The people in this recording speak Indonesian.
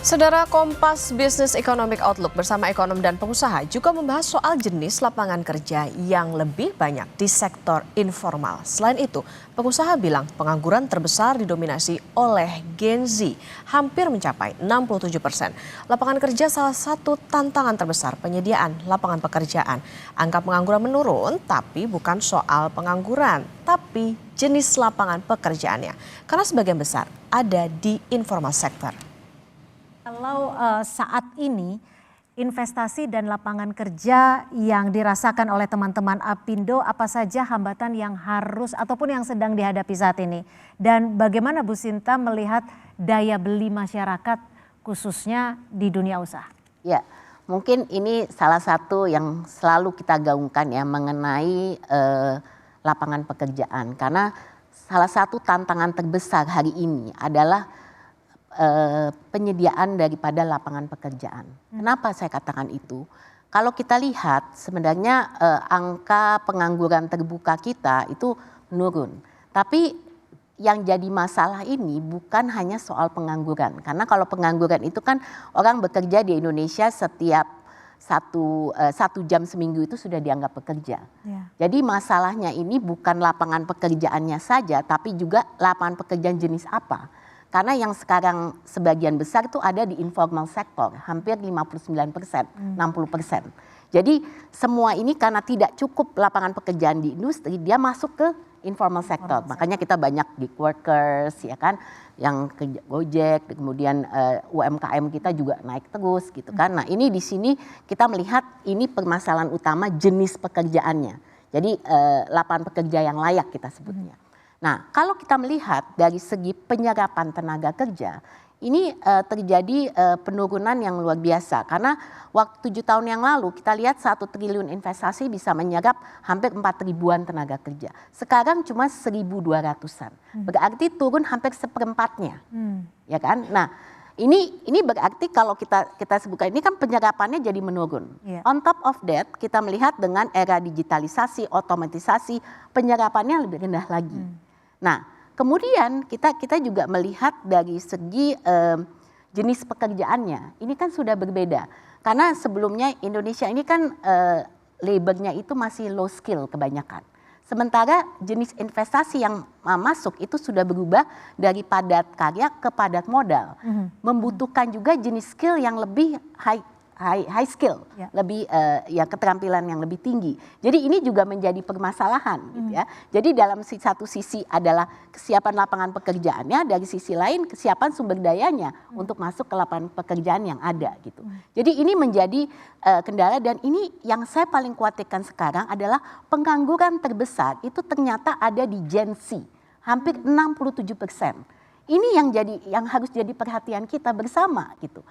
Saudara, Kompas Business Economic Outlook bersama ekonom dan pengusaha juga membahas soal jenis lapangan kerja yang lebih banyak di sektor informal. Selain itu, pengusaha bilang pengangguran terbesar didominasi oleh Gen Z, hampir mencapai 67%. Lapangan kerja salah satu tantangan terbesar penyediaan lapangan pekerjaan. Angka pengangguran menurun, tapi bukan soal pengangguran, tapi jenis lapangan pekerjaannya. Karena sebagian besar ada di informal sector. Kalau saat ini investasi dan lapangan kerja yang dirasakan oleh teman-teman Apindo, apa saja hambatan yang harus ataupun yang sedang dihadapi saat ini? Dan bagaimana Bu Sinta melihat daya beli masyarakat khususnya di dunia usaha? Ya, mungkin ini salah satu yang selalu kita gaungkan ya mengenai lapangan pekerjaan. Karena salah satu tantangan terbesar hari ini adalah penyediaan daripada lapangan pekerjaan. Kenapa saya katakan itu? Kalau kita lihat sebenarnya angka pengangguran terbuka kita itu menurun. Tapi yang jadi masalah ini bukan hanya soal pengangguran. Karena kalau pengangguran itu kan orang bekerja di Indonesia setiap satu jam seminggu itu sudah dianggap pekerja. Ya. Jadi masalahnya ini bukan lapangan pekerjaannya saja, tapi juga lapangan pekerjaan jenis apa. Karena yang sekarang sebagian besar itu ada di informal sector, hampir 59%, 60%. Jadi semua ini karena tidak cukup lapangan pekerjaan di industri, dia masuk ke informal sector. Makanya kita banyak gig workers, ya kan, yang kerja Gojek, kemudian UMKM kita juga naik terus gitu kan. Nah ini di sini kita melihat ini permasalahan utama jenis pekerjaannya. Jadi lapangan pekerja yang layak kita sebutnya. Nah, kalau kita melihat dari segi penyerapan tenaga kerja, ini terjadi penurunan yang luar biasa. Karena waktu 7 tahun yang lalu kita lihat 1 triliun investasi bisa menyerap hampir 4 ribuan tenaga kerja. Sekarang cuma 1.200-an. Berarti turun hampir seperempatnya. Ya kan? Nah, ini berarti kalau kita sebutkan ini kan penyerapannya jadi menurun. Yeah. On top of that, kita melihat dengan era digitalisasi, otomatisasi, penyerapannya lebih rendah lagi. Nah, kemudian kita juga melihat dari segi jenis pekerjaannya. Ini kan sudah berbeda. Karena sebelumnya Indonesia ini kan labornya itu masih low skill kebanyakan. Sementara jenis investasi yang masuk itu sudah berubah dari padat karya ke padat modal. Membutuhkan juga jenis skill yang lebih high skill, lebih ya keterampilan yang lebih tinggi. Jadi ini juga menjadi permasalahan gitu ya. Jadi dalam satu sisi adalah kesiapan lapangan pekerjaannya, dari sisi lain kesiapan sumber dayanya untuk masuk ke lapangan pekerjaan yang ada gitu. Jadi ini menjadi kendala, dan ini yang saya paling khawatirkan sekarang adalah pengangguran terbesar itu ternyata ada di Gen Z, hampir 67%. Ini yang harus jadi perhatian kita bersama gitu.